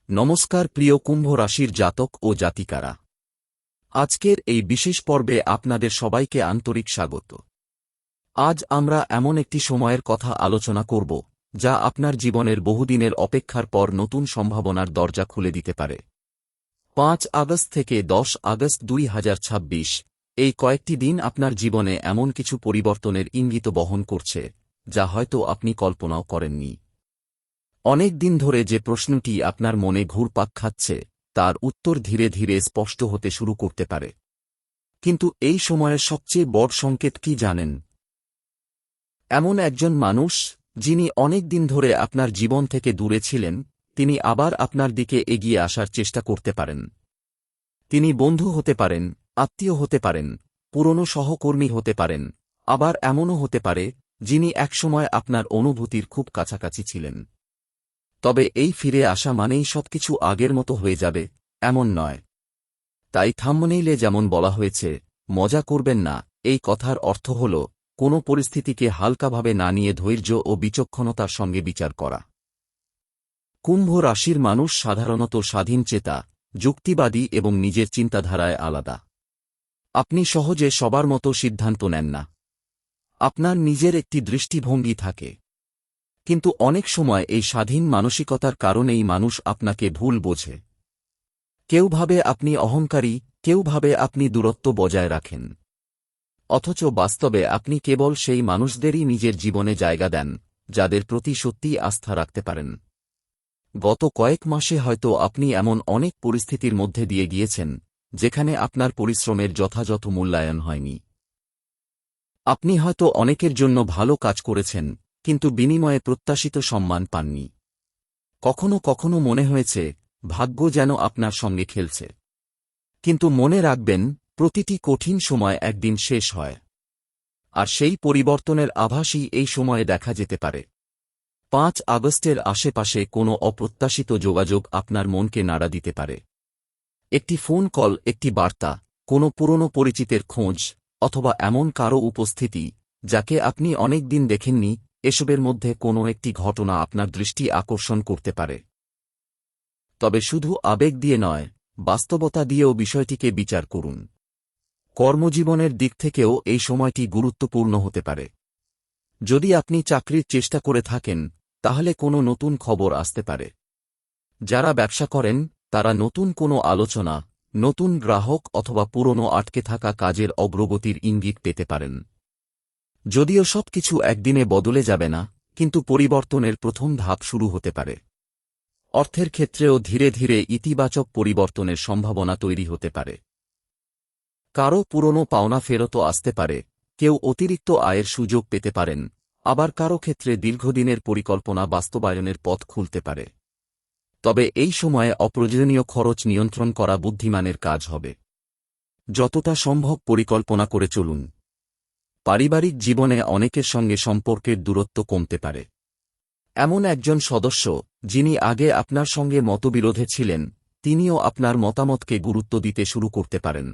নমস্কার প্রিয় কুম্ভ রাশির জাতক ও জাতিকারা। আজকের এই বিশেষ পর্বে আপনাদের সবাইকে আন্তরিক স্বাগত। আজ আমরা এমন একটি সময়ের কথা আলোচনা করব যা আপনার জীবনের বহুদিনের অপেক্ষার পর নতুন সম্ভাবনার দরজা খুলে দিতে পারে। ৫ আগস্ট থেকে ১০ আগস্ট ২০২৬ এই কয়েকটি দিন আপনার জীবনে এমন কিছু পরিবর্তনের ইঙ্গিত বহন করছে যা হয়তো আপনি কল্পনাও করেননি। অনেক দিন ধরে যে প্রশ্নটি আপনার মনে ঘুরপাক খাচ্ছে তার উত্তর ধীরে ধীরে স্পষ্ট হতে শুরু করতে পারে। কিন্তু এই সময়ের সবচেয়ে বড় সংকেত কি জানেন? এমন একজন মানুষ যিনি অনেক দিন ধরে আপনার জীবন থেকে দূরে ছিলেন, তিনি আবার আপনার দিকে এগিয়ে আসার চেষ্টা করতে পারেন। তিনি বন্ধু হতে পারেন, আত্মীয় হতে পারেন, পুরনো সহকর্মী হতে পারেন, আবার এমনও হতে পারে যিনি একসময় আপনার অনুভূতির খুব কাছাকাছি ছিলেন। তবে এই ফিরে আসা মানেই সবকিছু আগের মতো হয়ে যাবে এমন নয়। তাই থাম্বনেইলে যেমন বলা হয়েছে, মজা করবেন না, এই কথার অর্থ হল কোনো পরিস্থিতিকে হালকাভাবে না নিয়ে ধৈর্য ও বিচক্ষণতার সঙ্গে বিচার করা। কুম্ভ রাশির মানুষ সাধারণত স্বাধীনচেতা, যুক্তিবাদী এবং নিজের চিন্তাধারায় আলাদা। আপনি সহজে সবার মতো সিদ্ধান্ত নেন না। আপনার নিজের একটি দৃষ্টিভঙ্গি থাকে। কিন্তু অনেক সময় এই স্বাধীন মানসিকতার কারণেই মানুষ আপনাকে ভুল বোঝে। কেউ ভাবে আপনি অহংকারী, কেউ ভাবে আপনি দূরত্ব বজায় রাখেন। অথচ বাস্তবে আপনি কেবল সেই মানুষদেরই নিজের জীবনে জায়গা দেন যাদের প্রতি সত্যিই আস্থা রাখতে পারেন। গত কয়েক মাসে হয়তো আপনি এমন অনেক পরিস্থিতির মধ্যে দিয়ে গিয়েছেন যেখানে আপনার পরিশ্রমের যথাযথ মূল্যায়ন হয়নি। আপনি হয়তো অনেকের জন্য ভালো কাজ করেছেন, কিন্তু বিনিময়ে প্রত্যাশিত সম্মান পাননি। কখনো কখনো মনে হয়েছে ভাগ্য যেন আপনার সঙ্গে খেলছে। কিন্তু মনে রাখবেন, প্রতিটি কঠিন সময় একদিন শেষ হয়। আর সেই পরিবর্তনের আভাসই এই সময়ে দেখা যেতে পারে। ৫ আগস্টের আশেপাশে কোনো অপ্রত্যাশিত যোগাযোগ আপনার মনকে নাড়া দিতে পারে। একটি ফোন কল, একটি বার্তা, কোনো পুরনো পরিচিতের খোঁজ, অথবা এমন কারও উপস্থিতি যাকে আপনি অনেক দিন দেখেননি, এসবের মধ্যে কোনো একটি ঘটনা আপনার দৃষ্টি আকর্ষণ করতে পারে। তবে শুধু আবেগ দিয়ে নয়, বাস্তবতা দিয়েও বিষয়টিকে বিচার করুন। কর্মজীবনের দিক থেকেও এই সময়টি গুরুত্বপূর্ণ হতে পারে। যদি আপনি চাকরির চেষ্টা করে থাকেন, তাহলে কোনো নতুন খবর আসতে পারে। যারা ব্যবসা করেন তারা নতুন কোনো আলোচনা, নতুন গ্রাহক অথবা পুরনো আটকে থাকা কাজের অগ্রগতির ইঙ্গিত পেতে পারেন। যদিও সবকিছু একদিনে বদলে যাবে না, কিন্তু পরিবর্তনের প্রথম ধাপ শুরু হতে পারে। অর্থের ক্ষেত্রেও ধীরে ধীরে ইতিবাচক পরিবর্তনের সম্ভাবনা তৈরি হতে পারে। কারও পুরনো পাওনা ফেরতও আসতে পারে, কেউ অতিরিক্ত আয়ের সুযোগ পেতে পারেন, আবার কারও ক্ষেত্রে দীর্ঘদিনের পরিকল্পনা বাস্তবায়নের পথ খুলতে পারে। তবে এই সময়ে অপ্রয়োজনীয় খরচ নিয়ন্ত্রণ করা বুদ্ধিমানের কাজ হবে। যতটা সম্ভব পরিকল্পনা করে চলুন। পারিবারিক জীবনে অনেকের সঙ্গে সম্পর্কের দূরত্ব কমতে পারে। এমন একজন সদস্য যিনি আগে আপনার সঙ্গে মতবিরোধে ছিলেন, তিনিও আপনার মতামতকে গুরুত্ব দিতে শুরু করতে পারেন।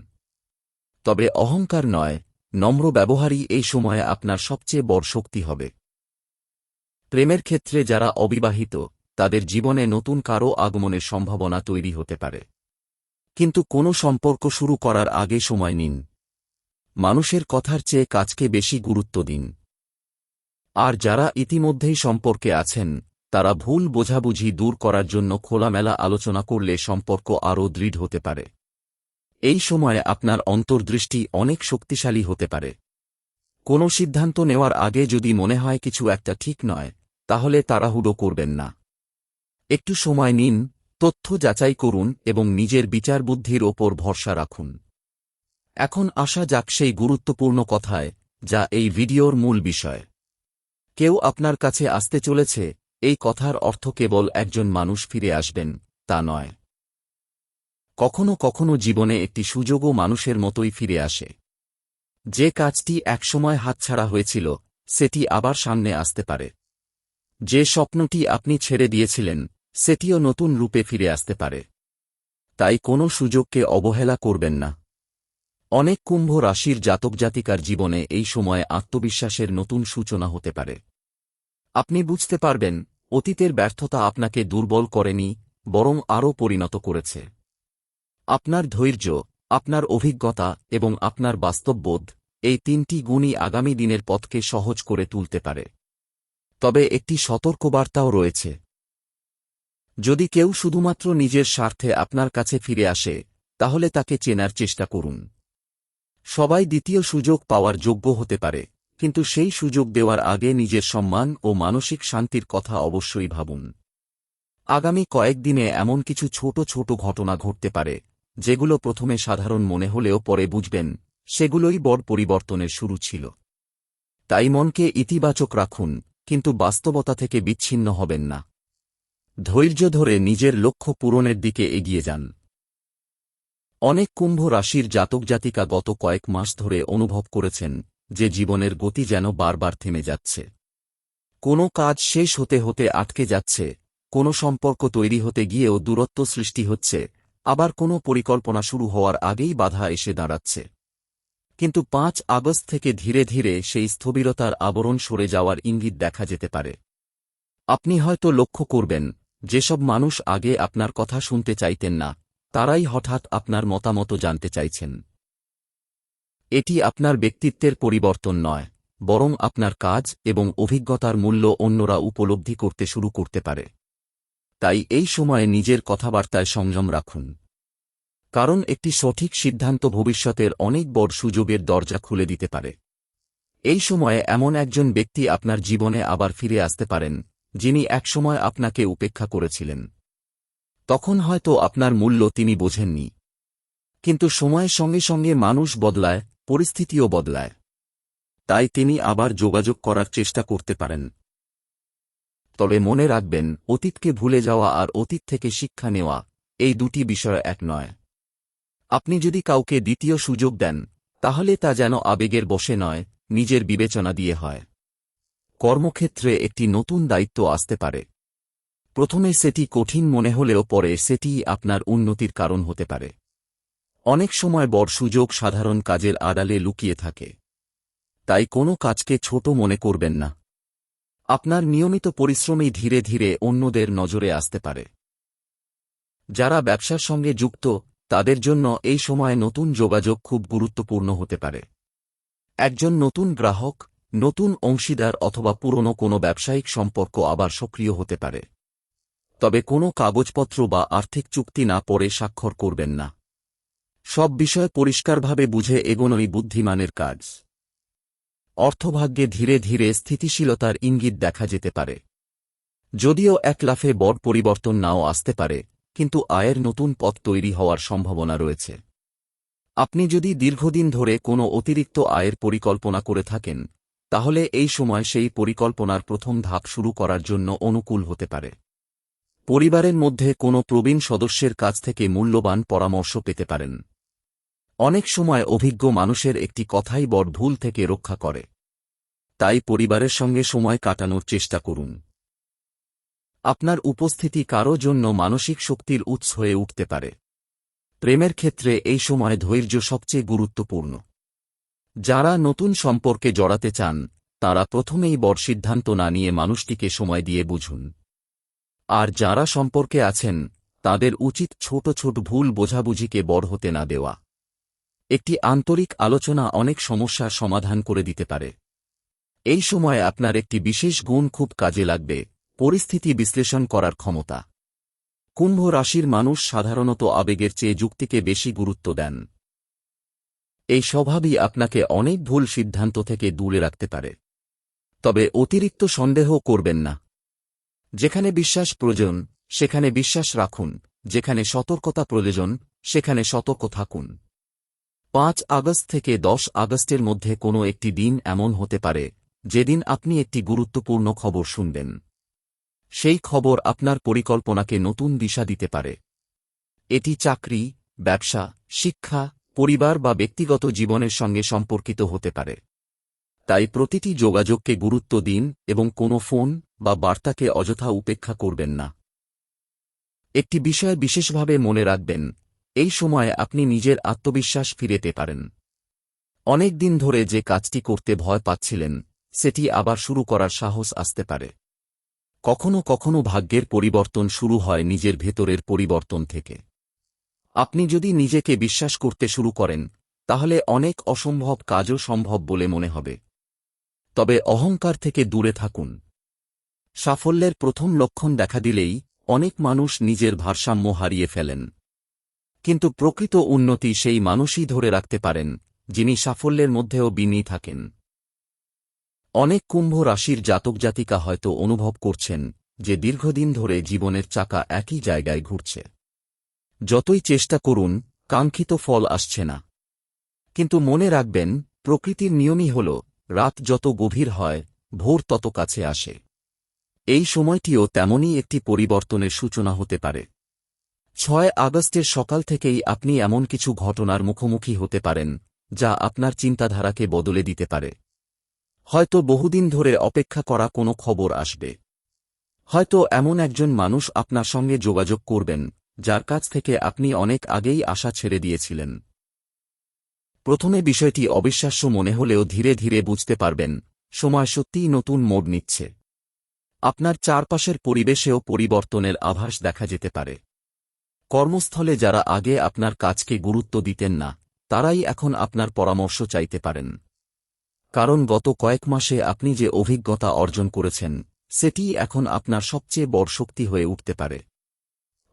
তবে অহংকার নয়, নম্র ব্যবহারই এই সময়ে আপনার সবচেয়ে বড় শক্তি হবে। প্রেমের ক্ষেত্রে যারা অবিবাহিত, তাদের জীবনে নতুন কারও আগমনের সম্ভাবনা তৈরি হতে পারে। কিন্তু কোনো সম্পর্ক শুরু করার আগে সময় নিন। মানুষের কথার চেয়ে কাজকে বেশি গুরুত্ব দিন। আর যারা ইতিমধ্যেই সম্পর্কে আছেন, তারা ভুল বোঝাবুঝি দূর করার জন্য খোলামেলা আলোচনা করলে সম্পর্ক আরও দৃঢ় হতে পারে। এই সময়ে আপনার অন্তর্দৃষ্টি অনেক শক্তিশালী হতে পারে। কোনো সিদ্ধান্ত নেওয়ার আগে যদি মনে হয় কিছু একটা ঠিক নয়, তাহলে তাড়াহুড়ো করবেন না। একটু সময় নিন, তথ্য যাচাই করুন এবং নিজের বিচারবুদ্ধির ওপর ভরসা রাখুন। এখন আসা যাক সেই গুরুত্বপূর্ণ কথায়, যা এই ভিডিওর মূল বিষয়। কেউ আপনার কাছে আসতে চলেছে, এই কথার অর্থ কেবল একজন মানুষ ফিরে আসবেন তা নয়। কখনো কখনো জীবনে একটি সুযোগও মানুষের মতোই ফিরে আসে। যে কাজটি একসময় হাতছাড়া হয়েছিল, সেটি আবার সামনে আসতে পারে। যে স্বপ্নটি আপনি ছেড়ে দিয়েছিলেন, সেটিও নতুন রূপে ফিরে আসতে পারে। তাই কোনো সুযোগকে অবহেলা করবেন না। অনেক কুম্ভ রাশির জাতক জাতিকার জীবনে এই সময়ে আত্মবিশ্বাসের নতুন সূচনা হতে পারে। আপনি বুঝতে পারবেন, অতীতের ব্যর্থতা আপনাকে দুর্বল করেনি, বরং আরও পরিণত করেছে। আপনার ধৈর্য, আপনার অভিজ্ঞতা এবং আপনার বাস্তববোধ, এই তিনটি গুণই আগামী দিনের পথকে সহজ করে তুলতে পারে। তবে একটি সতর্কবার্তাও রয়েছে। যদি কেউ শুধুমাত্র নিজের স্বার্থে আপনার কাছে ফিরে আসে, তাহলে তাকে চেনার চেষ্টা করুন। সবাই দ্বিতীয় সুযোগ পাওয়ার যোগ্য হতে পারে, কিন্তু সেই সুযোগ দেওয়ার আগে নিজের সম্মান ও মানসিক শান্তির কথা অবশ্যই ভাবুন। আগামী কয়েকদিনে এমন কিছু ছোট ছোট ঘটনা ঘটতে পারে, যেগুলো প্রথমে সাধারণ মনে হলেও পরে বুঝবেন সেগুলোই বড় পরিবর্তনের শুরু ছিল। তাই মনকে ইতিবাচক রাখুন, কিন্তু বাস্তবতা থেকে বিচ্ছিন্ন হবেন না। ধৈর্য ধরে নিজের লক্ষ্য পূরণের দিকে এগিয়ে যান। অনেক কুম্ভ রাশির জাতক জাতিকা গত কয়েক মাস ধরে অনুভব করেছেন যে জীবনের গতি যেন বারবার থেমে যাচ্ছে। কোনো কাজ শেষ হতে হতে আটকে যাচ্ছে, কোনো সম্পর্ক তৈরি হতে গিয়েও দূরত্ব সৃষ্টি হচ্ছে, আবার কোনো পরিকল্পনা শুরু হওয়ার আগেই বাধা এসে দাঁড়াচ্ছে। কিন্তু 5 আগস্ট থেকে ধীরে ধীরে সেই স্থবিরতার আবরণ সরে যাওয়ার ইঙ্গিত দেখা যেতে পারে। আপনি হয়তো লক্ষ্য করবেন, যেসব মানুষ আগে আপনার কথা শুনতে চাইতেন না, তারাই হঠাৎ আপনার মতামত জানতে চাইছেন। এটি আপনার ব্যক্তিত্বের পরিবর্তন নয়, বরং আপনার কাজ এবং অভিজ্ঞতার মূল্য অন্যরা উপলব্ধি করতে শুরু করতে পারে। তাই এই সময়ে নিজের কথাবার্তায় সংযম রাখুন। কারণ একটি সঠিক সিদ্ধান্ত ভবিষ্যতের অনেক বড় সুযোগের দরজা খুলে দিতে পারে। এই সময়ে এমন একজন ব্যক্তি আপনার জীবনে আবার ফিরে আসতে পারেন, যিনি একসময় আপনাকে উপেক্ষা করেছিলেন। তখন হয়তো আপনার মূল্য তিনি বোঝেননি। কিন্তু সময়ের সঙ্গে সঙ্গে মানুষ বদলায়, পরিস্থিতিও বদলায়। তাই তিনি আবার যোগাযোগ করার চেষ্টা করতে পারেন। তবে মনে রাখবেন, অতীতকে ভুলে যাওয়া আর অতীত থেকে শিক্ষা নেওয়া, এই দুটি বিষয় এক নয়। আপনি যদি কাউকে দ্বিতীয় সুযোগ দেন, তাহলে তা যেন আবেগের বশে নয়, নিজের বিবেচনা দিয়ে হয়। কর্মক্ষেত্রে একটি নতুন দায়িত্ব আসতে পারে। প্রথমে সেটি কঠিন মনে হলেও পরে সেটিই আপনার উন্নতির কারণ হতে পারে। অনেক সময় বড় সুযোগ সাধারণ কাজের আড়ালে লুকিয়ে থাকে। তাই কোনো কাজকে ছোট মনে করবেন না। আপনার নিয়মিত পরিশ্রমই ধীরে ধীরে অন্যদের নজরে আসতে পারে। যারা ব্যবসার সঙ্গে যুক্ত, তাদের জন্য এই সময়ে নতুন যোগাযোগ খুব গুরুত্বপূর্ণ হতে পারে। একজন নতুন গ্রাহক, নতুন অংশীদার অথবা পুরনো কোনো ব্যবসায়িক সম্পর্ক আবার সক্রিয় হতে পারে। তবে কোনো কাগজপত্র বা আর্থিক চুক্তি না পড়ে স্বাক্ষর করবেন না। সব বিষয় পরিষ্কারভাবে বুঝে এগোনোই বুদ্ধিমানের কাজ। অর্থভাগ্যে ধীরে ধীরে স্থিতিশীলতার ইঙ্গিত দেখা যেতে পারে। যদিও এক লাফে বড় পরিবর্তন নাও আসতে পারে, কিন্তু আয়ের নতুন পথ তৈরি হওয়ার সম্ভাবনা রয়েছে। আপনি যদি দীর্ঘদিন ধরে কোনো অতিরিক্ত আয়ের পরিকল্পনা করে থাকেন, তাহলে এই সময় সেই পরিকল্পনার প্রথম ধাপ শুরু করার জন্য অনুকূল হতে পারে। পরিবারের মধ্যে কোনো প্রবীণ সদস্যের কাছ থেকে মূল্যবান পরামর্শ পেতে পারেন। অনেক সময় অভিজ্ঞ মানুষের একটি কথাই বড় ভুল থেকে রক্ষা করে। তাই পরিবারের সঙ্গে সময় কাটানোর চেষ্টা করুন। আপনার উপস্থিতি কারও জন্য মানসিক শক্তির উৎস হয়ে উঠতে পারে। প্রেমের ক্ষেত্রে এই সময় ধৈর্য সবচেয়ে গুরুত্বপূর্ণ। যারা নতুন সম্পর্কে জড়াতে চান, তারা প্রথমেই বড় সিদ্ধান্ত না নিয়ে মানুষটিকে সময় দিয়ে বুঝুন। আর যারা সম্পর্কে আছেন, তাদের উচিত ছোট ছোট ভুল বোঝাবুঝিকে বড় হতে না দেওয়া। একটি আন্তরিক আলোচনা অনেক সমস্যার সমাধান করে দিতে পারে। এই সময় আপনার একটি বিশেষ গুণ খুব কাজে লাগবে, পরিস্থিতি বিশ্লেষণ করার ক্ষমতা। কুম্ভ রাশির মানুষ সাধারণত আবেগের চেয়ে যুক্তিকে বেশি গুরুত্ব দেন। এই স্বভাবই আপনাকে অনেক ভুল সিদ্ধান্ত থেকে দূরে রাখতে পারে। তবে অতিরিক্ত সন্দেহ করবেন না। যেখানে বিশ্বাস প্রয়োজন, সেখানে বিশ্বাস রাখুন। যেখানে সতর্কতা প্রয়োজন, সেখানে সতর্ক থাকুন। 5 আগস্ট থেকে 10 আগস্টের মধ্যে কোনো একটি দিন এমন হতে পারে, যেদিন আপনি একটি গুরুত্বপূর্ণ খবর শুনবেন। সেই খবর আপনার পরিকল্পনাকে নতুন দিশা দিতে পারে। এটি চাকরি, ব্যবসা, শিক্ষা, পরিবার বা ব্যক্তিগত জীবনের সঙ্গে সম্পর্কিত হতে পারে। তাই প্রতিটি যোগাযোগকে গুরুত্ব দিন এবং কোনো ফোন বা বার্তাকে অযথা উপেক্ষা করবেন না। একটি বিষয় বিশেষভাবে মনে রাখবেন, এই সময়ে আপনি নিজের আত্মবিশ্বাস ফিরে পেতে পারেন। অনেক দিন ধরে যে কাজটি করতে ভয় পাচ্ছিলেন, সেটি আবার শুরু করার সাহস আসতে পারে। কখনো কখনো ভাগ্যের পরিবর্তন শুরু হয় নিজের ভেতরের পরিবর্তন থেকে। আপনি যদি নিজেকে বিশ্বাস করতে শুরু করেন, তাহলে অনেক অসম্ভব কাজও সম্ভব বলে মনে হবে। তবে অহংকার থেকে দূরে থাকুন। সাফল্যের প্রথম লক্ষণ দেখা দিলেই অনেক মানুষ নিজের ভারসাম্য হারিয়ে ফেলেন। কিন্তু প্রকৃত উন্নতি সেই মানুষই ধরে রাখতে পারেন, যিনি সাফল্যের মধ্যেও বিনয়ী থাকেন। অনেক কুম্ভ রাশির জাতক জাতিকা হয়তো অনুভব করছেন যে দীর্ঘদিন ধরে জীবনের চাকা একই জায়গায় ঘুরছে। যতই চেষ্টা করুন, কাঙ্ক্ষিত ফল আসছে না। কিন্তু মনে রাখবেন, প্রকৃতির নিয়মই হল, রাত যত গভীর হয়, ভোর তত কাছে আসে। এই সময়টিও তেমনই একটি পরিবর্তনের সূচনা হতে পারে। 6 আগস্টের সকাল থেকেই আপনি এমন কিছু ঘটনার মুখোমুখি হতে পারেন, যা আপনার চিন্তাধারাকে বদলে দিতে পারে। হয়তো বহুদিন ধরে অপেক্ষা করা কোনো খবর আসবে। হয়তো এমন একজন মানুষ আপনার সঙ্গে যোগাযোগ করবেন, যার কাছ থেকে আপনি অনেক আগেই আশা ছেড়ে দিয়েছিলেন। প্রথমে বিষয়টি অবিশ্বাস্য মনে হলেও ধীরে ধীরে বুঝতে পারবেন, সময় সত্যিই নতুন মোড় নিচ্ছে। আপনার চারপাশের পরিবেশেও পরিবর্তনের আভাস দেখা যেতে পারে। কর্মস্থলে যারা আগে আপনার কাজকে গুরুত্ব দিতেন না, তারাই এখন আপনার পরামর্শ চাইতে পারেন। কারণ গত কয়েক মাসে আপনি যে অভিজ্ঞতা অর্জন করেছেন, সেটিই এখন আপনার সবচেয়ে বড় শক্তি হয়ে উঠতে পারে।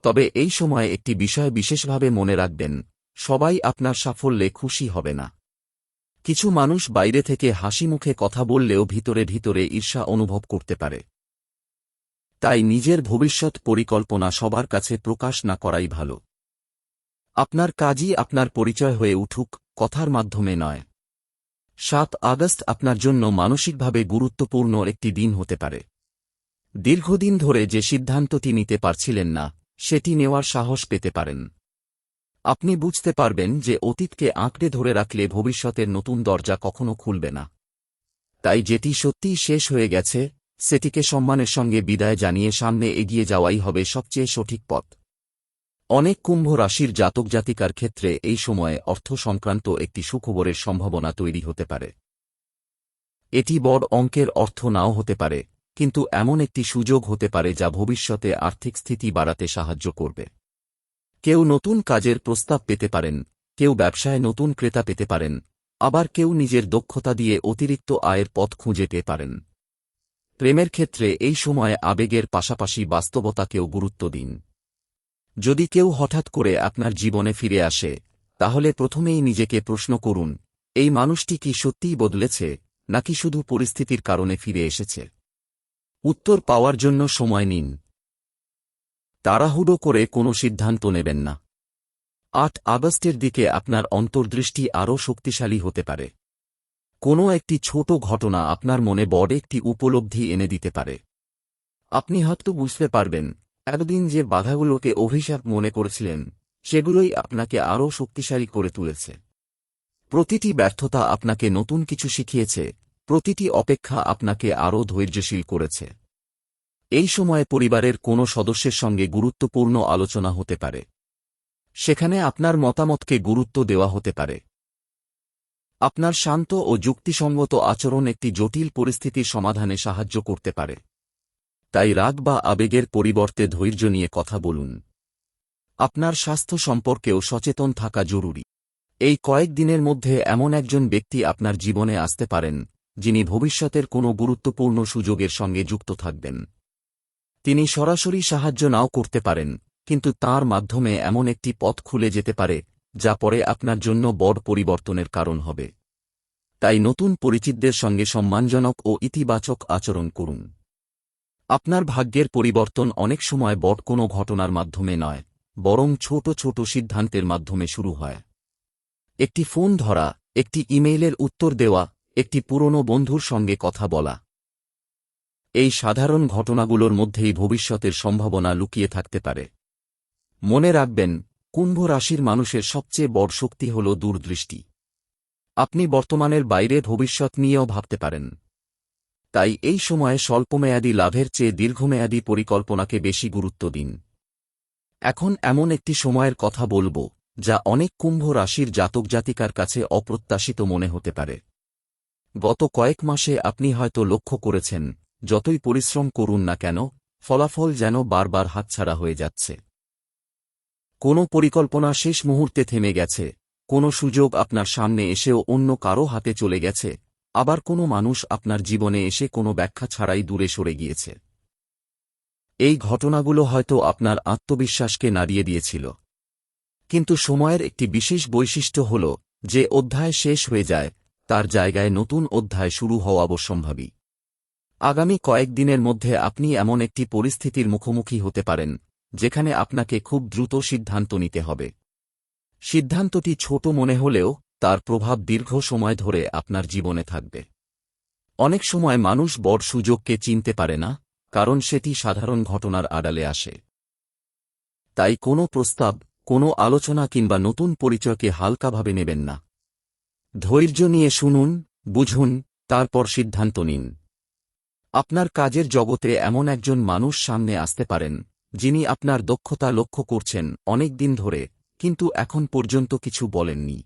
তবে এই সময় একটি বিষয় বিশেষভাবে মনে রাখবেন, সবাই আপনার সাফল্যে খুশি হবে না। কিছু মানুষ বাইরে থেকে হাসিমুখে কথা বললেও ভিতরে ভিতরে ঈর্ষা অনুভব করতে পারে। তাই নিজের ভবিষ্যৎ পরিকল্পনা সবার কাছে প্রকাশ না করাই ভালো। আপনার কাজই আপনার পরিচয় হয়ে উঠুক, কথার মাধ্যমে নয়। 7 আগস্ট আপনার জন্য মানসিকভাবে গুরুত্বপূর্ণ একটি দিন হতে পারে। দীর্ঘদিন ধরে যে সিদ্ধান্তটি নিতে পারছিলেন না, সেটি নেওয়ার সাহস পেতে পারেন। আপনি বুঝতে পারবেন যে অতীতকে আঁকড়ে ধরে রাখলে ভবিষ্যতের নতুন দরজা কখনো খুলবে না। তাই যেটি সত্যিই শেষ হয়ে গেছে, সেটিকে সম্মানের সঙ্গে বিদায় জানিয়ে সামনে এগিয়ে যাওয়াই হবে সবচেয়ে সঠিক পথ। অনেক কুম্ভ রাশির জাতক জাতিকার ক্ষেত্রে এই সময়ে অর্থ সংক্রান্ত একটি সুখবরের সম্ভাবনা তৈরি হতে পারে। এটি বড় অঙ্কের অর্থ নাও হতে পারে, কিন্তু এমন একটি সুযোগ হতে পারে যা ভবিষ্যতে আর্থিক স্থিতি বাড়াতে সাহায্য করবে। কেউ নতুন কাজের প্রস্তাব পেতে পারেন, কেউ ব্যবসায় নতুন ক্রেতা পেতে পারেন, আবার কেউ নিজের দক্ষতা দিয়ে অতিরিক্ত আয়ের পথ খুঁজে পেতে পারেন। প্রেমের ক্ষেত্রে এই সময়ে আবেগের পাশাপাশি বাস্তবতাকেও গুরুত্ব দিন। যদি কেউ হঠাৎ করে আপনার জীবনে ফিরে আসে, তাহলে প্রথমেই নিজেকে প্রশ্ন করুন, এই মানুষটি কি সত্যিই বদলেছে, নাকি শুধু পরিস্থিতির কারণে ফিরে এসেছে? উত্তর পাওয়ার জন্য সময় নিন। তাড়াহুড়ো করে কোনো সিদ্ধান্ত নেবেন না। 8 আগস্টের দিকে আপনার অন্তর্দৃষ্টি আরও শক্তিশালী হতে পারে। কোনো একটি ছোট ঘটনা আপনার মনে বড় একটি উপলব্ধি এনে দিতে পারে। আপনি হয়তো বুঝতে পারবেন, এতদিন যে বাধাগুলোকে অভিশাপ মনে করেছিলেন, সেগুলোই আপনাকে আরও শক্তিশালী করে তুলেছে। প্রতিটি ব্যর্থতা আপনাকে নতুন কিছু শিখিয়েছে, প্রতিটি অপেক্ষা আপনাকে আরও ধৈর্যশীল করেছে। এই সময়ে পরিবারের কোনো সদস্যের সঙ্গে গুরুত্বপূর্ণ আলোচনা হতে পারে। সেখানে আপনার মতামতকে গুরুত্ব দেওয়া হতে পারে। আপনার শান্ত ও যুক্তিসঙ্গত আচরণ একটি জটিল পরিস্থিতির সমাধানে সাহায্য করতে পারে। তাই রাগ বা আবেগের পরিবর্তে ধৈর্য নিয়ে কথা বলুন। আপনার স্বাস্থ্য সম্পর্কেও সচেতন থাকা জরুরি। এই কয়েক দিনের মধ্যে এমন একজন ব্যক্তি আপনার জীবনে আসতে পারেন, যিনি ভবিষ্যতের কোনো গুরুত্বপূর্ণ সুযোগের সঙ্গে যুক্ত থাকবেন। তিনি সরাসরি সাহায্য নাও করতে পারেন, কিন্তু তার মাধ্যমে এমন একটি পথ খুলে যেতে পারে, যা পরে আপনার জন্য বড় পরিবর্তনের কারণ হবে। তাই নতুন পরিচিতদের সঙ্গে সম্মানজনক ও ইতিবাচক আচরণ করুন। আপনার ভাগ্যের পরিবর্তন অনেক সময় বড় কোনো ঘটনার মাধ্যমে নয়, বরং ছোট ছোট সিদ্ধান্তের মাধ্যমে শুরু হয়। একটি ফোন ধরা, একটি ইমেইলের উত্তর দেওয়া, একটি পুরনো বন্ধুর সঙ্গে কথা বলা। এই সাধারণ ঘটনাগুলোর মধ্যেই ভবিষ্যতের সম্ভাবনা লুকিয়ে থাকতে পারে। মনে রাখবেন, কুম্ভ রাশির মানুষের সবচেয়ে বড় শক্তি হল দূরদৃষ্টি। আপনি বর্তমানের বাইরে ভবিষ্যৎ নিয়েও ভাবতে পারেন। তাই এই সময়ে স্বল্পমেয়াদী লাভের চেয়ে দীর্ঘমেয়াদী পরিকল্পনাকে বেশি গুরুত্ব দিন। এখন এমন একটি সময়ের কথা বলবো, যা অনেক কুম্ভ রাশির জাতক জাতিকার কাছে অপ্রত্যাশিত মনে হতে পারে। গত কয়েক মাসে আপনি হয়তো লক্ষ্য করেছেন, যতই পরিশ্রম করুন না কেন ফলাফল যেন বারবার হাতছাড়া হয়ে যাচ্ছে। কোনো পরিকল্পনা শেষ মুহূর্তে থেমে গেছে, কোনো সুযোগ আপনার সামনে এসেও অন্য কারো হাতে চলে গেছে, আবার কোনো মানুষ আপনার জীবনে এসে কোনো ব্যাখ্যা ছাড়াই দূরে সরে গিয়েছে। এই ঘটনাগুলো হয়তো আপনার আত্মবিশ্বাসকে নাড়িয়ে দিয়েছিল। কিন্তু সময়ের একটি বিশেষ বৈশিষ্ট্য হল, যে অধ্যায় শেষ হয়ে যায় তার জায়গায় নতুন অধ্যায় শুরু হওয়া অবশ্যম্ভাবী। আগামী কয়েকদিনের মধ্যে আপনি এমন একটি পরিস্থিতির মুখোমুখি হতে পারেন যেখানে আপনাকে খুব দ্রুত সিদ্ধান্ত নিতে হবে। সিদ্ধান্তটি ছোট মনে হলেও তার প্রভাব দীর্ঘ সময় ধরে আপনার জীবনে থাকবে। অনেক সময় মানুষ বড় সুযোগকে চিনতে পারে না, কারণ সেটি সাধারণ ঘটনার আড়ালে আসে। তাই কোনো প্রস্তাব, কোনো আলোচনা কিংবা নতুন পরিচয়কে হালকাভাবে নেবেন না। ধৈর্য নিয়ে শুনুন, বুঝুন, তারপর সিদ্ধান্ত নিন। আপনার কাজের জগতে এমন একজন মানুষ সামনে আসতে পারেন যিনি আপনার দক্ষতা লক্ষ্য করছেন অনেক দিন ধরে, কিন্তু এখন পর্যন্ত কিছু বলেননি।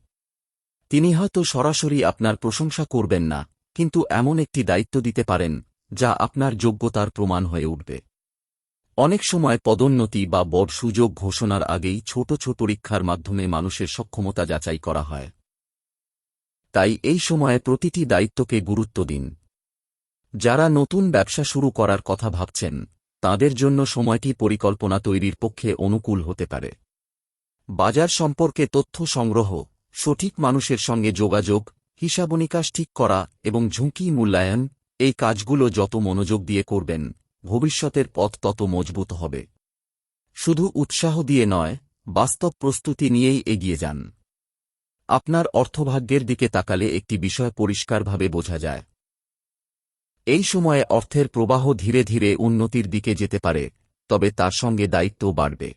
তিনি হয়তো সরাসরি আপনার প্রশংসা করবেন না, কিন্তু এমন একটি দায়িত্ব দিতে পারেন যা আপনার যোগ্যতার প্রমাণ হয়ে উঠবে। অনেক সময় পদোন্নতি বা বড় সুযোগ ঘোষণার আগেই ছোট ছোট পরীক্ষার মাধ্যমে মানুষের সক্ষমতা যাচাই করা হয়। তাই এই সময়ে প্রতিটি দায়িত্বকে গুরুত্ব দিন। যারা নতুন ব্যবসা শুরু করার কথা ভাবছেন তাদের জন্য সময়টি পরিকল্পনা তৈরির পক্ষে অনুকূল হতে পারে। বাজার সম্পর্কে তথ্য সংগ্রহ, সঠিক মানুষের সঙ্গে যোগাযোগ, হিসাবনিকাশ ঠিক করা এবং ঝুঁকি মূল্যায়ন, এই কাজগুলো যত মনোযোগ দিয়ে করবেন ভবিষ্যতের পথ তত মজবুত হবে। শুধু উৎসাহ দিয়ে নয়, বাস্তব প্রস্তুতি নিয়েই এগিয়ে যান। আপনার অর্থভাগ্যের দিকে তাকালে একটি বিষয় পরিষ্কারভাবে বোঝা যায়। এই সময়ে অর্থের প্রবাহ ধীরে ধীরে উন্নতির দিকে যেতে পারে, তবে তার সঙ্গে দায়িত্বও বাড়বে।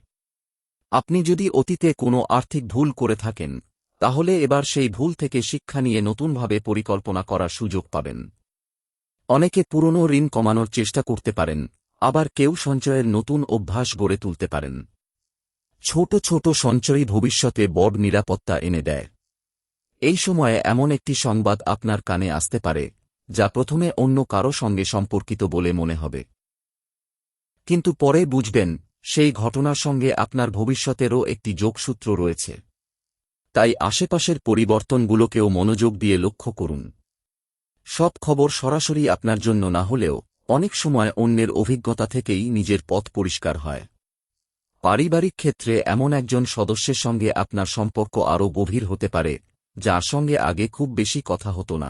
আপনি যদি অতীতে কোনো আর্থিক ভুল করে থাকেন তাহলে এবার সেই ভুল থেকে শিক্ষা নিয়ে নতুনভাবে পরিকল্পনা করার সুযোগ পাবেন। অনেকে পুরনো ঋণ কমানোর চেষ্টা করতে পারেন, আবার কেউ সঞ্চয়ের নতুন অভ্যাস গড়ে তুলতে পারেন। ছোট ছোট সঞ্চয়ই ভবিষ্যতে বড় নিরাপত্তা এনে দেয়। এই সময়ে এমন একটি সংবাদ আপনার কানে আসতে পারে যা প্রথমে অন্য কারো সঙ্গে সম্পর্কিত বলে মনে হবে, কিন্তু পরে বুঝবেন সেই ঘটনার সঙ্গে আপনার ভবিষ্যতেরও একটি যোগসূত্র রয়েছে। তাই আশেপাশের পরিবর্তনগুলোকেও মনোযোগ দিয়ে লক্ষ্য করুন। সব খবর সরাসরি আপনার জন্য না হলেও অনেক সময় অন্যের অভিজ্ঞতা থেকেই নিজের পথ পরিষ্কার হয়। পারিবারিক ক্ষেত্রে এমন একজন সদস্যের সঙ্গে আপনার সম্পর্ক আরও গভীর হতে পারে যার সঙ্গে আগে খুব বেশি কথা হতো না।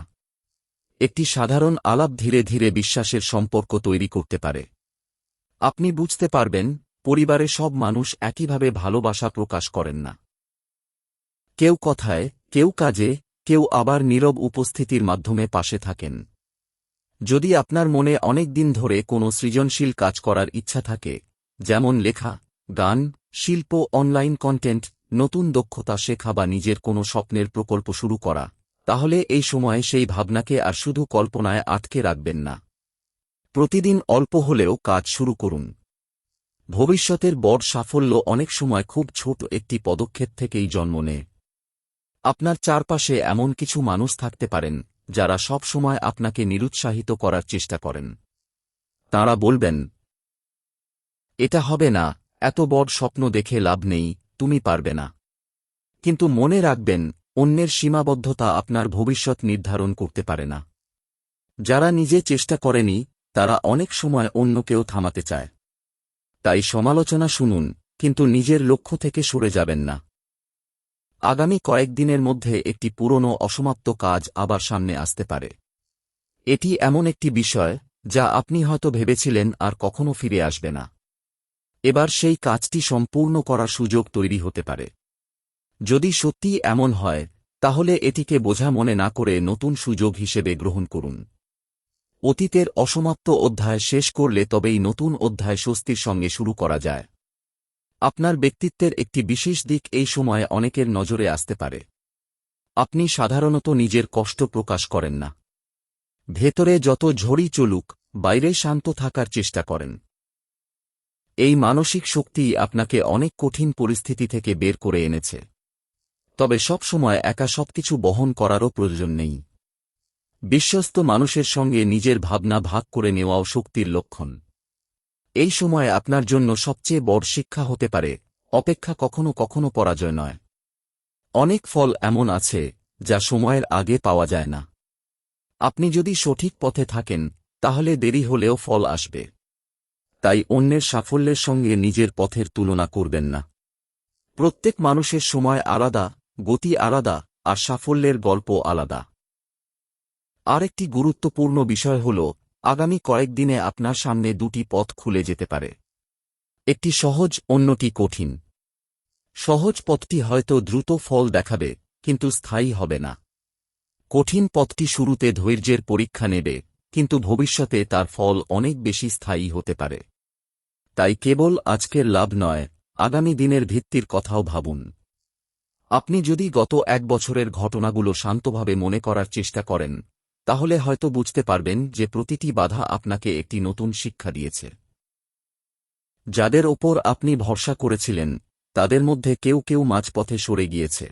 একটি সাধারণ আলাপ ধীরে ধীরে বিশ্বাসের সম্পর্ক তৈরি করতে পারে। আপনি বুঝতে পারবেন পরিবারে সব মানুষ একইভাবে ভালোবাসা প্রকাশ করেন না। কেউ কথায়, কেউ কাজে, কেউ আবার নীরব উপস্থিতির মাধ্যমে পাশে থাকেন। যদি আপনার মনে অনেক দিন ধরে কোনো সৃজনশীল কাজ করার ইচ্ছা থাকে, যেমন লেখা, গান, শিল্প, অনলাইন কন্টেন্ট, নতুন দক্ষতা শেখা বা নিজের কোনো স্বপ্নের প্রকল্প শুরু করা, তাহলে এই সময়ে সেই ভাবনাকে আর শুধু কল্পনায় আটকে রাখবেন না। প্রতিদিন অল্প হলেও কাজ শুরু করুন। ভবিষ্যতের বড় সাফল্য অনেক সময় খুব ছোট একটি পদক্ষেপ থেকেই জন্ম নেয়। আপনার চারপাশে এমন কিছু মানুষ থাকতে পারেন যারা সব সময় আপনাকে নিরুৎসাহিত করার চেষ্টা করেন। তাঁরা বলবেন, এটা হবে না, এত বড় স্বপ্ন দেখে লাভ নেই, তুমি পারবে না। কিন্তু মনে রাখবেন, অন্যের সীমাবদ্ধতা আপনার ভবিষ্যৎ নির্ধারণ করতে পারে না। যারা নিজে চেষ্টা করেনি তারা অনেক সময় অন্যকেও থামাতে চায়। তাই সমালোচনা শুনুন, কিন্তু নিজের লক্ষ্য থেকে সরে যাবেন না। আগামী কয়েকদিনের মধ্যে একটি পুরনো অসমাপ্ত কাজ আবার সামনে আসতে পারে। এটি এমন একটি বিষয় যা আপনি হয়তো ভেবেছিলেন আর কখনো ফিরে আসবে না। এবার সেই কাজটি সম্পূর্ণ করার সুযোগ তৈরি হতে পারে। যদি সত্যি এমন হয় তাহলে এটিকে বোঝা মনে না করে নতুন সুযোগ হিসেবে গ্রহণ করুন। অতীতের অসমাপ্ত অধ্যায় শেষ করলে তবেই নতুন অধ্যায় স্বস্তির সঙ্গে শুরু করা যায়। আপনার ব্যক্তিত্বের একটি বিশেষ দিক এই সময়ে অনেকের নজরে আসতে পারে। আপনি সাধারণত নিজের কষ্ট প্রকাশ করেন না। ভেতরে যত ঝড়ই চলুক বাইরে শান্ত থাকার চেষ্টা করেন। এই মানসিক শক্তিই আপনাকে অনেক কঠিন পরিস্থিতি থেকে বের করে এনেছে। তবে সব সময় একা সবকিছু বহন করারও প্রয়োজন নেই। বিশ্বস্ত মানুষের সঙ্গে নিজের ভাবনা ভাগ করে নেওয়াও শক্তির লক্ষণ। এই সময় আপনার জন্য সবচেয়ে বড় শিক্ষা হতে পারে, অপেক্ষা কখনো কখনো পরাজয় নয়। অনেক ফল এমন আছে যা সময়ের আগে পাওয়া যায় না। আপনি যদি সঠিক পথে থাকেন তাহলে দেরি হলেও ফল আসবে। তাই অন্যের সাফল্যের সঙ্গে নিজের পথের তুলনা করবেন না। প্রত্যেক মানুষের সময় আলাদা, গতি আলাদা, আর সাফল্যের গল্প আলাদা। আরেকটি গুরুত্বপূর্ণ বিষয় হল, আগামী কয়েকদিনে আপনার সামনে দুটি পথ খুলে যেতে পারে। একটি সহজ, অন্যটি কঠিন। সহজ পথটি হয়তো দ্রুত ফল দেখাবে, কিন্তু স্থায়ী হবে না। কঠিন পথটি শুরুতে ধৈর্যের পরীক্ষা নেবে, কিন্তু ভবিষ্যতে তার ফল অনেক বেশি স্থায়ী হতে পারে। তাই কেবল আজকের লাভ নয়, আগামী দিনের ভিত্তির কথাও ভাবুন। আপনি যদি গত 1 বছরের ঘটনাগুলো শান্তভাবে মনে করার চেষ্টা করেন, তাহলে হয়তো বুঝতে পারবেন যে প্রতিটি বাধা আপনাকে একটি নতুন শিক্ষা দিয়েছে। যাদের ওপর আপনি ভরসা করেছিলেন, তাদের মধ্যে কেউ কেউ মাঝপথে সরে গিয়েছে।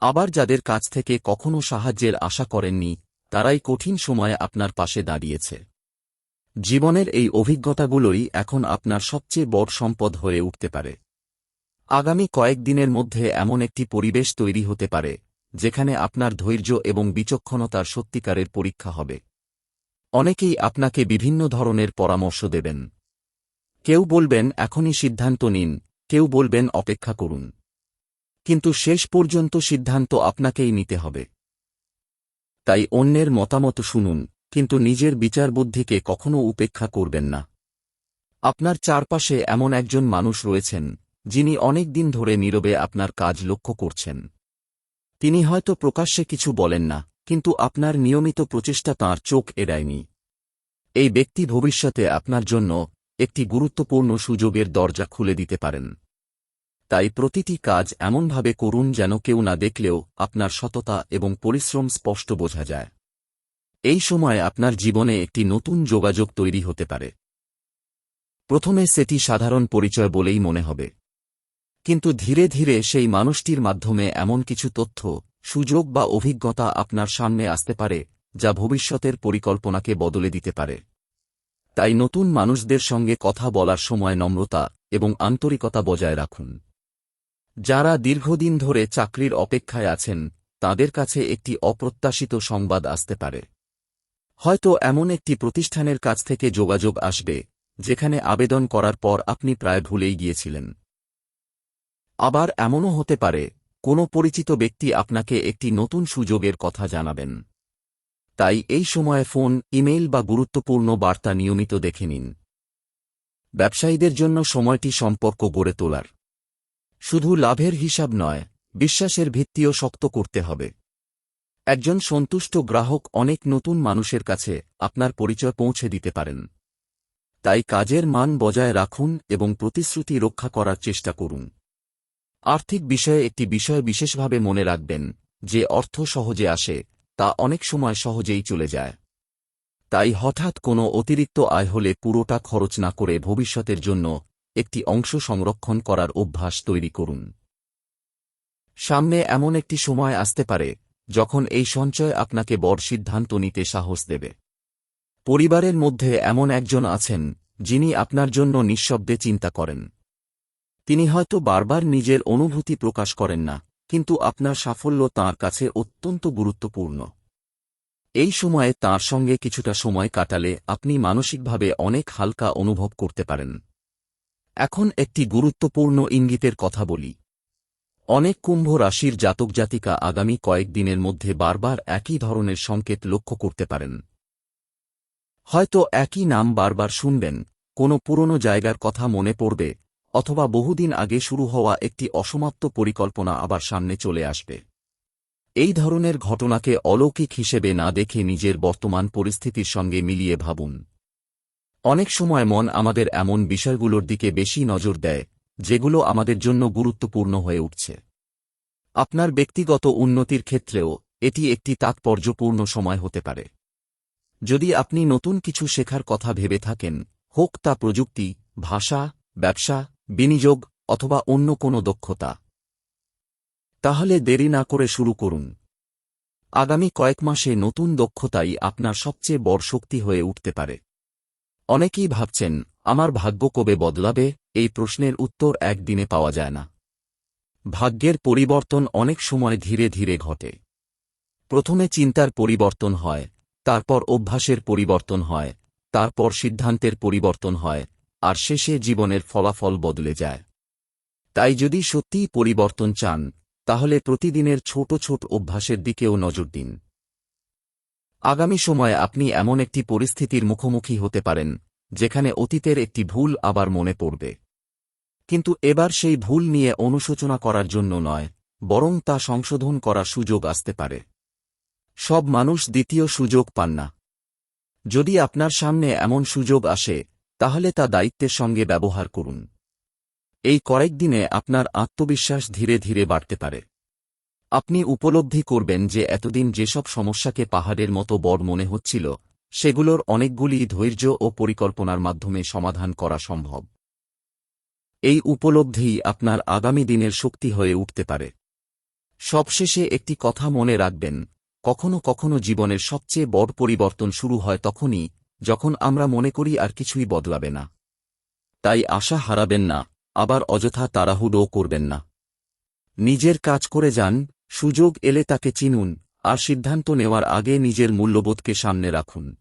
আবার যাদের কাছ থেকে কখনো সাহায্যের আশা করেননি, তারাই কঠিন সময়ে আপনার পাশে দাঁড়িয়েছে। জীবনের এই অভিজ্ঞতাগুলোই এখন আপনার সবচেয়ে বড় সম্পদ হয়ে উঠতে পারে। আগামী কয়েকদিনের মধ্যে এমন একটি পরিবেশ তৈরি হতে পারে, যেখানে আপনার ধৈর্য এবং বিচক্ষণতার সত্যিকারের পরীক্ষা হবে। অনেকেই আপনাকে বিভিন্ন ধরনের পরামর্শ দেবেন। কেউ বলবেন এখনই সিদ্ধান্ত নিন, কেউ বলবেন অপেক্ষা করুন। কিন্তু শেষ পর্যন্ত সিদ্ধান্ত আপনাকেই নিতে হবে। তাই অন্যের মতামত শুনুন, কিন্তু নিজের বিচারবুদ্ধিকে কখনো উপেক্ষা করবেন না। আপনার চারপাশে এমন একজন মানুষ রয়েছেন, যিনি অনেক দিন ধরে নীরবে আপনার কাজ লক্ষ্য করছেন। তিনি হয়তো প্রকাশ্যে কিছু বলেন না, কিন্তু আপনার নিয়মিত প্রচেষ্টা তাঁর চোখ এড়ায়নি। এই ব্যক্তি ভবিষ্যতে আপনার জন্য একটি গুরুত্বপূর্ণ সুযোগের দরজা খুলে দিতে পারেন। তাই প্রতিটি কাজ এমনভাবে করুন যেন কেউ না দেখলেও আপনার সততা এবং পরিশ্রম স্পষ্ট বোঝা যায়। এই সময় আপনার জীবনে একটি নতুন যোগাযোগ তৈরি হতে পারে। প্রথমে সেটি সাধারণ পরিচয় বলেই মনে হবে, কিন্তু ধীরে ধীরে সেই মানুষটির মাধ্যমে এমন কিছু তথ্য, সুযোগ বা অভিজ্ঞতা আপনার সামনে আসতে পারে যা ভবিষ্যতের পরিকল্পনাকে বদলে দিতে পারে। তাই নতুন মানুষদের সঙ্গে কথা বলার সময় নম্রতা এবং আন্তরিকতা বজায় রাখুন। যারা দীর্ঘদিন ধরে চাকরির অপেক্ষায় আছেন, তাদের কাছে একটি অপ্রত্যাশিত সংবাদ আসতে পারে। হয়তো এমন একটি প্রতিষ্ঠানের কাছ থেকে যোগাযোগ আসবে, যেখানে আবেদন করার পর আপনি প্রায় ভুলেই গিয়েছিলেন। আবার এমনও হতে পারে, কোনো পরিচিত ব্যক্তি আপনাকে একটি নতুন সুযোগের কথা জানাবেন। তাই এই সময়ে ফোন, ইমেইল বা গুরুত্বপূর্ণ বার্তা নিয়মিত দেখে নিন। ব্যবসায়ীদের জন্য সময়টি সম্পর্ক গড়ে তোলার। শুধু লাভের হিসাব নয়, বিশ্বাসের ভিত্তিও শক্ত করতে হবে। একজন সন্তুষ্ট গ্রাহক অনেক নতুন মানুষের কাছে আপনার পরিচয় পৌঁছে দিতে পারেন। তাই কাজের মান বজায় রাখুন এবং প্রতিশ্রুতি রক্ষা করার চেষ্টা করুন। আর্থিক বিষয়ে একটি বিষয় বিশেষভাবে মনে রাখবেন, যে অর্থ সহজে আসে তা অনেক সময় সহজেই চলে যায়। তাই হঠাৎ কোনো অতিরিক্ত আয় হলে পুরোটা খরচ না করে ভবিষ্যতের জন্য একটি অংশ সংরক্ষণ করার অভ্যাস তৈরি করুন। সামনে এমন একটি সময় আসতে পারে যখন এই সঞ্চয় আপনাকে বড় সিদ্ধান্ত নিতে সাহস দেবে। পরিবারের মধ্যে এমন একজন আছেন, যিনি আপনার জন্য নিঃশব্দে চিন্তা করেন। তিনি হয়তো বারবার নিজের অনুভূতি প্রকাশ করেন না, কিন্তু আপনার সাফল্য তাঁর কাছে অত্যন্ত গুরুত্বপূর্ণ। এই সময়ে তাঁর সঙ্গে কিছুটা সময় কাটালে আপনি মানসিকভাবে অনেক হালকা অনুভব করতে পারেন। এখন একটি গুরুত্বপূর্ণ ইঙ্গিতের কথা বলি। অনেক কুম্ভ রাশির জাতক জাতিকা আগামী কয়েকদিনের মধ্যে বারবার একই ধরনের সংকেত লক্ষ্য করতে পারেন। হয়তো একই নাম বারবার শুনবেন, কোনো পুরনো জায়গার কথা মনে পড়বে, অথবা বহুদিন আগে শুরু হওয়া একটি অসমাপ্ত পরিকল্পনা আবার সামনে চলে আসবে। এই ধরনের ঘটনাকে অলৌকিক হিসেবে না দেখে নিজের বর্তমান পরিস্থিতির সঙ্গে মিলিয়ে ভাবুন। অনেক সময় মন আমাদের এমন বিষয়গুলোর দিকে বেশি নজর দেয়, যেগুলো আমাদের জন্য গুরুত্বপূর্ণ হয়ে উঠছে। আপনার ব্যক্তিগত উন্নতির ক্ষেত্রেও এটি একটি তাৎপর্যপূর্ণ সময় হতে পারে। যদি আপনি নতুন কিছু শেখার কথা ভেবে থাকেন, হোক তা প্রযুক্তি, ভাষা, ব্যবসা, বিনিয়োগ অথবা অন্য কোনো দক্ষতা, তাহলে দেরি না করে শুরু করুন। আগামী কয়েক মাসে নতুন দক্ষতাই আপনার সবচেয়ে বড় শক্তি হয়ে উঠতে পারে। অনেকেই ভাবছেন, আমার ভাগ্য কবে বদলাবে? এই প্রশ্নের উত্তর একদিনে পাওয়া যায় না। ভাগ্যের পরিবর্তন অনেক সময় ধীরে ধীরে ঘটে। প্রথমে চিন্তার পরিবর্তন হয়, তারপর অভ্যাসের পরিবর্তন হয়, তারপর সিদ্ধান্তের পরিবর্তন হয়, আর শেষে জীবনের ফলাফল বদলে যায়। তাই যদি সত্যিই পরিবর্তন চান, তাহলে প্রতিদিনের ছোট ছোট অভ্যাসের দিকেও নজর দিন। আগামী সময়ে আপনি এমন একটি পরিস্থিতির মুখোমুখি হতে পারেন, যেখানে অতীতের একটি ভুল আবার মনে পড়বে। কিন্তু এবার সেই ভুল নিয়ে অনুশোচনা করার জন্য নয়, বরং তা সংশোধন করার সুযোগ আসতে পারে। সব মানুষ দ্বিতীয় সুযোগ পান না। যদি আপনার সামনে এমন সুযোগ আসে, তাহলে তা দায়িত্বের সঙ্গে ব্যবহার করুন। এই কয়েকদিনে আপনার আত্মবিশ্বাস ধীরে ধীরে বাড়তে পারে। আপনি উপলব্ধি করবেন যে এতদিন যেসব সমস্যাকে পাহাড়ের মতো বড় মনে হচ্ছিল, সেগুলোর অনেকগুলি ধৈর্য ও পরিকল্পনার মাধ্যমে সমাধান করা সম্ভব। এই উপলব্ধিই আপনার আগামী দিনের শক্তি হয়ে উঠতে পারে। সবশেষে একটি কথা মনে রাখবেন, কখনো কখনো জীবনের সবচেয়ে বড় পরিবর্তন শুরু হয় তখনই, যখন আমরা মনে করি আর কিছুই বদলাবে না। তাই আশা হারাবেন না, আবার অযথা তাড়াহুড়ো করবেন না। নিজের কাজ করে যান, সুযোগ এলে তাকে চিনুন, আর সিদ্ধান্ত নেওয়ার আগে নিজের মূল্যবোধকে সামনে রাখুন।